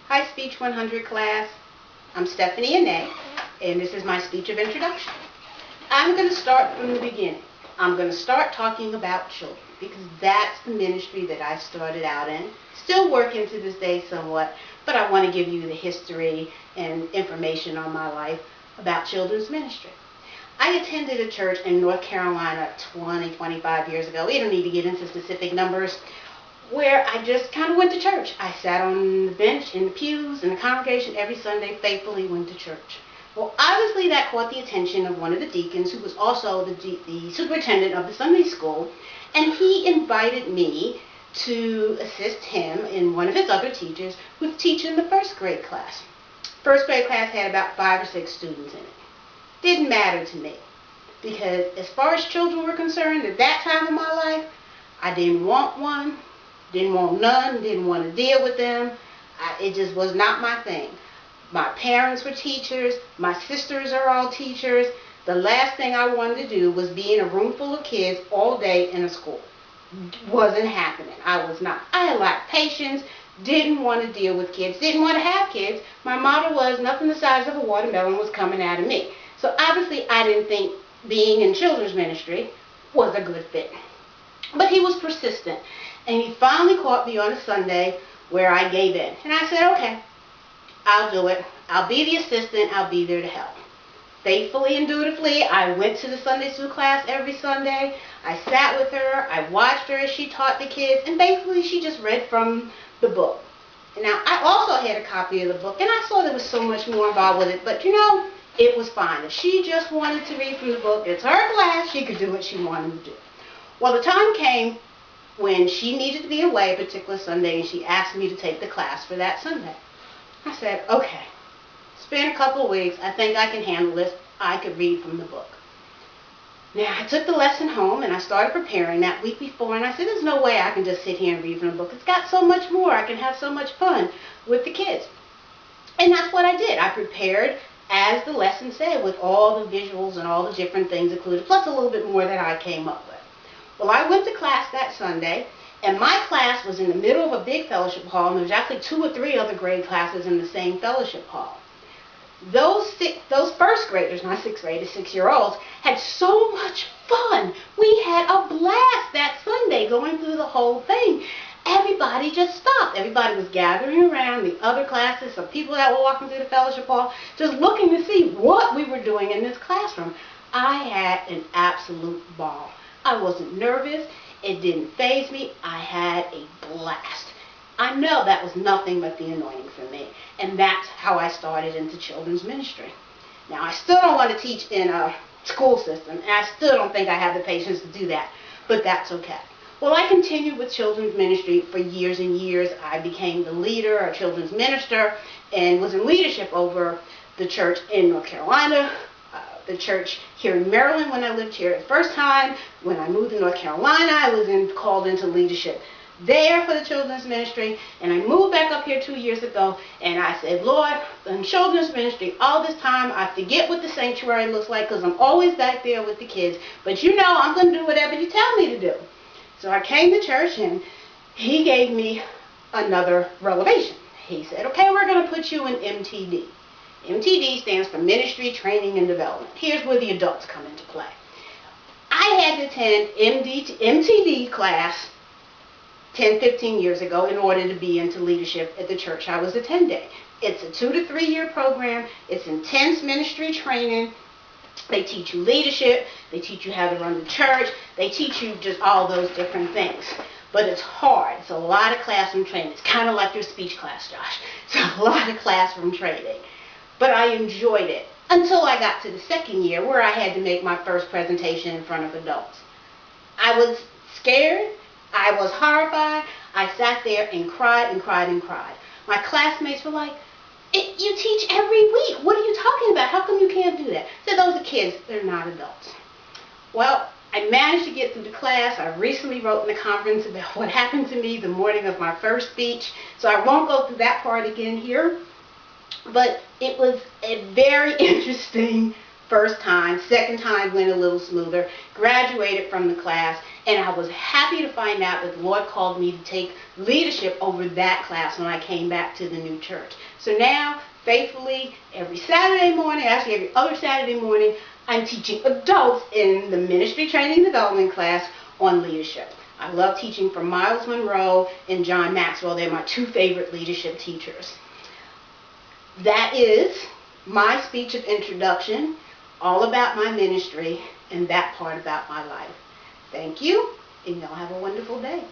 Hi Speech 100 class, I'm Stephanie Anay, and this is my speech of introduction. I'm going to start from the beginning. I'm going to start talking about children because that's the ministry that I started out in. Still working to this day somewhat, but I want to give you the history and information on my life about children's ministry. I attended a church in North Carolina 25 years ago. We don't need to get into specific numbers, where I just kind of went to church. I sat on the bench in the pews in the congregation every Sunday, faithfully went to church. Well, obviously that caught the attention of one of the deacons, who was also the superintendent of the Sunday school, and he invited me to assist him and one of his other teachers with teaching the first grade class. First grade class had about 5 or 6 students in it. Didn't matter to me, because as far as children were concerned, at that time of my life, I didn't want one. Didn't want none, didn't want to deal with them. It just was not my thing. My parents were teachers. My sisters are all teachers. The last thing I wanted to do was be in a room full of kids all day in a school. Wasn't happening. I was not. I lacked patience. Didn't want to deal with kids. Didn't want to have kids. My motto was nothing the size of a watermelon was coming out of me. So obviously I didn't think being in children's ministry was a good fit. But he was persistent. And he finally caught me on a Sunday where I gave in. And I said, okay, I'll do it. I'll be the assistant. I'll be there to help. Faithfully and dutifully, I went to the Sunday school class every Sunday. I sat with her. I watched her as she taught the kids. And basically, she just read from the book. Now, I also had a copy of the book, and I saw there was so much more involved with it. But, you know, it was fine. If she just wanted to read from the book, it's her class. She could do what she wanted to do. Well, the time came when she needed to be away a particular Sunday, and she asked me to take the class for that Sunday. I said, okay, it's been a couple of weeks. I think I can handle this. I could read from the book. Now, I took the lesson home, and I started preparing that week before, and I said, there's no way I can just sit here and read from the book. It's got so much more. I can have so much fun with the kids. And that's what I did. I prepared as the lesson said, with all the visuals and all the different things included, plus a little bit more that I came up with. Well, I went to class that Sunday, and my class was in the middle of a big fellowship hall, and there was actually 2 or 3 other grade classes in the same fellowship hall. Those first graders, not 6th graders, 6-year-olds, had so much fun. We had a blast that Sunday going through the whole thing. Everybody just stopped. Everybody was gathering around the other classes, some people that were walking through the fellowship hall, just looking to see what we were doing in this classroom. I had an absolute ball. I wasn't nervous. It didn't faze me. I had a blast. I know that was nothing but the anointing for me. And that's how I started into children's ministry. Now, I still don't want to teach in a school system, and I still don't think I have the patience to do that. But that's okay. Well, I continued with children's ministry for years and years. I became the leader, a children's minister, and was in leadership over the church in North Carolina, the church here in Maryland when I lived here the first time. When I moved to North Carolina, I was called into leadership there for the children's ministry, and I moved back up here 2 years ago, and I said, Lord, in children's ministry, all this time, I forget what the sanctuary looks like because I'm always back there with the kids, but you know I'm going to do whatever you tell me to do. So I came to church, and he gave me another revelation. He said, okay, we're going to put you in MTD. MTD stands for Ministry, Training, and Development. Here's where the adults come into play. I had to attend MTD class 10, 15 years ago in order to be into leadership at the church I was attending. It's a 2 to 3 year program. It's intense ministry training. They teach you leadership. They teach you how to run the church. They teach you just all those different things. But it's hard. It's a lot of classroom training. It's kind of like your speech class, Josh. It's a lot of classroom training. But I enjoyed it until I got to the 2nd year where I had to make my first presentation in front of adults. I was scared. I was horrified. I sat there and cried and cried and cried. My classmates were like, you teach every week. What are you talking about? How come you can't do that? I said, those are kids. They're not adults. Well, I managed to get through the class. I recently wrote in the conference about what happened to me the morning of my first speech, so I won't go through that part again here. But it was a very interesting first time. Second time went a little smoother. Graduated from the class, and I was happy to find out that the Lord called me to take leadership over that class when I came back to the new church. So now, faithfully, every Saturday morning, actually every other Saturday morning, I'm teaching adults in the Ministry Training and Development class on leadership. I love teaching from Miles Monroe and John Maxwell. They're my two favorite leadership teachers. That is my speech of introduction, all about my ministry and that part about my life. Thank you, and y'all have a wonderful day.